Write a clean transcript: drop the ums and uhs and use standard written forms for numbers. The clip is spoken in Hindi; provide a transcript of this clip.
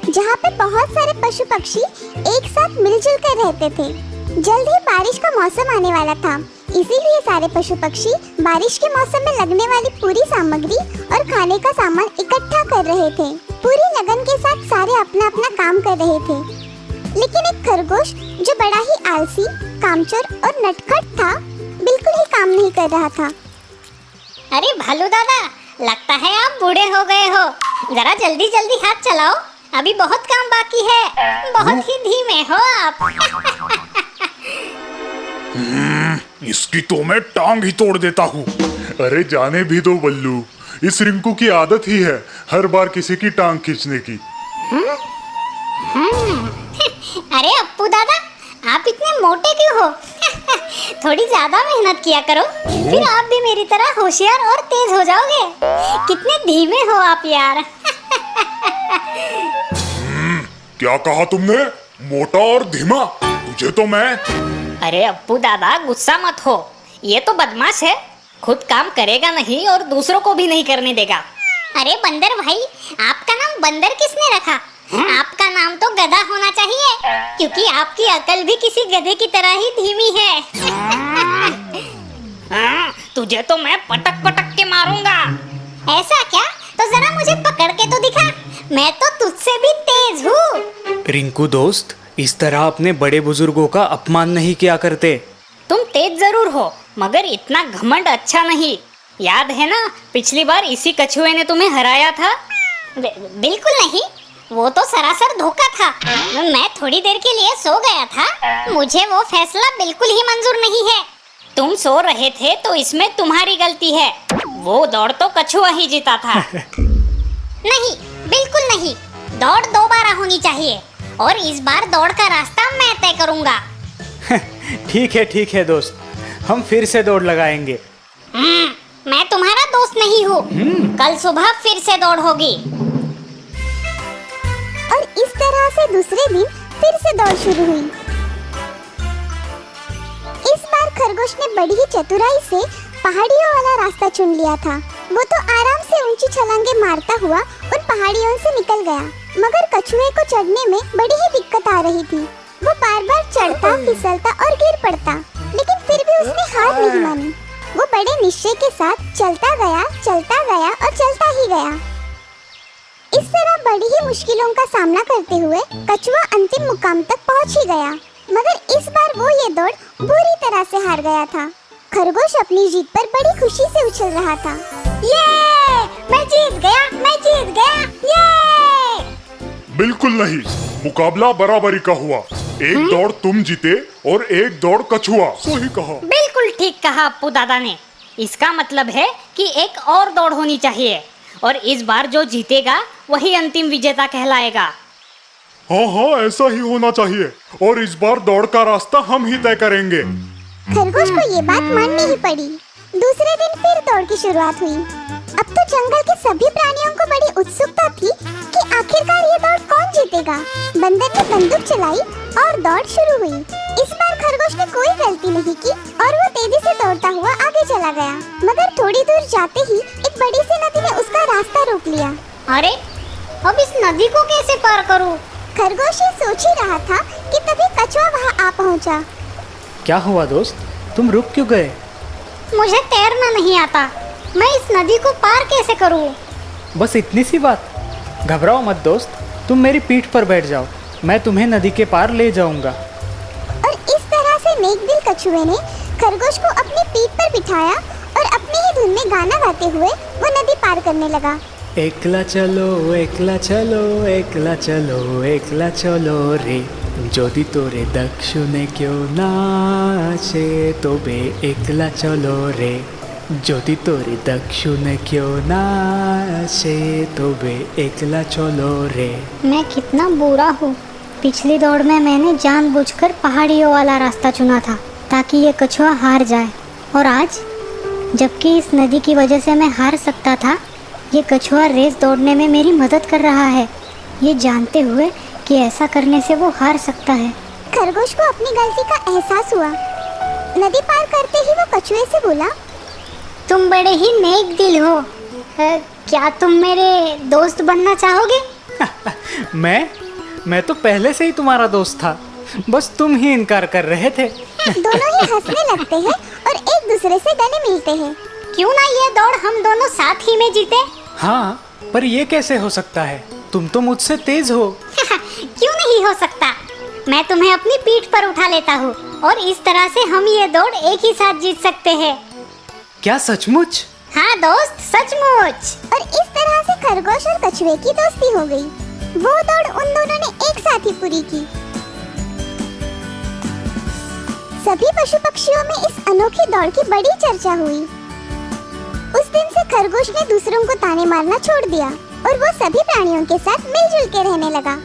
जहाँ पे बहुत सारे पशु पक्षी एक साथ मिलजुल कर रहते थे। जल्द ही बारिश का मौसम आने वाला था, इसीलिए सारे पशु पक्षी बारिश के मौसम में लगने वाली पूरी सामग्री और खाने का सामान इकट्ठा कर रहे थे। पूरी लगन के साथ सारे अपना अपना काम कर रहे थे, लेकिन एक खरगोश जो बड़ा ही आलसी, कामचोर और नटखट था, बिल्कुल ही काम नहीं कर रहा था। अरे भालू दादा, लगता है आप बूढ़े हो गए हो। जरा जल्दी जल्दी हाथ चलाओ, अभी बहुत काम बाकी है। बहुत ही धीमे हो आप। इसकी तो मैं टांग ही तोड़ देता हूँ। अरे जाने भी दो बल्लू, इस रिंकू की आदत ही है हर बार किसी की टांग खींचने की। अरे अप्पू दादा, आप इतने मोटे क्यों हो? थोड़ी ज्यादा मेहनत किया करो, फिर आप भी मेरी तरह होशियार और तेज हो जाओगे। कितने धीमे हो आप यार। क्या कहा तुमने? मोटा और धीमा? तुझे तो मैं। अरे अप्पू दादा, गुस्सा मत हो। ये तो बदमाश है, खुद काम करेगा नहीं और दूसरों को भी नहीं करने देगा। अरे बंदर भाई, आपका नाम बंदर किसने रखा? आपका नाम तो गधा होना चाहिए, क्योंकि आपकी अकल भी किसी गधे की तरह ही धीमी है। तुझे तो मैं पटक पटक के मारूंगा। ऐसा क्या? तो जरा मुझे पकड़ के तो दिखा, मैं तो तुझसे भी तेज हूँ। रिंकू दोस्त, इस तरह अपने बड़े बुजुर्गों का अपमान नहीं किया करते। तुम तेज जरूर हो, मगर इतना घमंड अच्छा नहीं। याद है ना, पिछली बार इसी कछुए ने तुम्हें हराया था। बिल्कुल नहीं, वो तो सरासर धोखा था। मैं थोड़ी देर के लिए सो गया था, मुझे वो फैसला बिल्कुल ही मंजूर नहीं है। तुम सो रहे थे तो इसमें तुम्हारी गलती है। वो दौड़ तो कछुआ ही जीता था। नहीं, बिल्कुल नहीं। दौड़ दोबारा होनी चाहिए, और इस बार दौड़ का रास्ता मैं तय करूंगा। ठीक है दोस्त, हम फिर से दौड़ लगाएंगे। मैं तुम्हारा दोस्त नहीं हूँ। कल सुबह फिर से दौड़ होगी। और इस तरह से दूसरे दिन फिर से दौड़ शुरू हुई। इस बार खरगोश ने बड़ी ही चतुराई से पहाड़ियों वाला रास्ता चुन लिया था। वो तो आराम से ऊंची छलांगे मारता हुआ उन पहाड़ियों से निकल गया, मगर कछुए को चढ़ने में बड़ी ही दिक्कत आ रही थी। वो बार बार चढ़ता, फिसलता और गिर पड़ता, लेकिन फिर भी उसने हार नहीं मानी। वो बड़े निश्चय के साथ चलता गया और चलता ही गया। इस तरह बड़ी ही मुश्किलों का सामना करते हुए कछुआ अंतिम मुकाम तक पहुंच ही गया, मगर इस बार वो ये दौड़ बुरी तरह से हार गया था। खरगोश अपनी जीत पर बड़ी खुशी से उछल रहा था। ये! मैं जीत गया! ये! बिल्कुल नहीं, मुकाबला बराबरी का हुआ। एक दौड़ तुम जीते और एक दौड़ कछुआ। सही कहा। बिल्कुल ठीक कहा अप्पू दादा ने। इसका मतलब है कि एक और दौड़ होनी चाहिए, और इस बार जो जीतेगा वही अंतिम विजेता कहलाएगा। हाँ, ऐसा ही होना चाहिए, और इस बार दौड़ का रास्ता हम ही तय करेंगे। खरगोश को ये बात माननी ही पड़ी। दूसरे दिन फिर दौड़ की शुरुआत हुई। अब तो जंगल के सभी प्राणियों को बड़ी उत्सुकता थी कि आखिरकार ये दौड़ कौन जीतेगा। बंदर ने बंदूक चलाई और दौड़ शुरू हुई। इस बार खरगोश ने कोई गलती नहीं की और वो तेजी से दौड़ता हुआ आगे चला गया, मगर थोड़ी दूर जाते ही एक बड़ी सी नदी ने उसका रास्ता रोक लिया। अरे, अब इस नदी को कैसे पार करूं? खरगोश ये सोच ही रहा था कि तभी कछुआ वहाँ आ पहुँचा। क्या हुआ दोस्त, तुम रुक क्यों गए? मुझे तैरना नहीं आता, मैं इस नदी को पार कैसे करूं? बस इतनी सी बात। घबराओ मत दोस्त, तुम मेरी पीठ पर बैठ जाओ, मैं तुम्हें नदी के पार ले जाऊंगा। और इस तरह से नेकदिल कछुए ने खरगोश को अपनी पीठ पर बिठाया और अपनी ही धुन में गाना गाते हुए वो नदी पार करने लगा। एकला चलो एकला चलो एकला चलो एकला चलो रे, যদি তোরে দক্ষিণে কেউ না আসে তবে একলা চলো রে, যদি তোরে দক্ষিণে কেউ না আসে তবে একলা চলো রে। मैं कितना बुरा हूँ। पिछली दौड़ में मैंने जानबूझकर पहाड़ियों वाला रास्ता चुना था ताकि ये कछुआ हार जाए, और आज जबकि इस नदी की वजह से मैं हार सकता था, ये कछुआ रेस दौड़ने में मेरी मदद कर रहा है, ये जानते हुए कि ऐसा करने से वो हार सकता है। खरगोश को अपनी गलती का एहसास हुआ। नदी पार करते ही वो कछुए से बोला, तुम बड़े ही नेक दिल हो। क्या तुम मेरे दोस्त बनना चाहोगे? मैं तो पहले से ही तुम्हारा दोस्त था, बस तुम ही इनकार कर रहे थे। दोनों ही हंसने लगते हैं और एक दूसरे से गले मिलते हैं। क्यों ना ये दौड़ हम दोनों साथ ही में जीते? हाँ, पर ये कैसे हो सकता है? तुम तो मुझसे तेज हो। क्यों नहीं हो सकता? मैं तुम्हें अपनी पीठ पर उठा लेता हूँ और इस तरह से हम ये दौड़ एक ही साथ जीत सकते हैं। क्या सचमुच? हाँ दोस्त, सचमुच। और इस तरह से खरगोश और कछुए की दोस्ती हो गई। वो दौड़ उन दोनों ने एक साथ ही पूरी की। सभी पशु पक्षियों में इस अनोखी दौड़ की बड़ी चर्चा हुई। उस दिन से खरगोश ने दूसरों को ताने मारना छोड़ दिया और वो सभी प्राणियों के साथ मिलजुल के रहने लगा।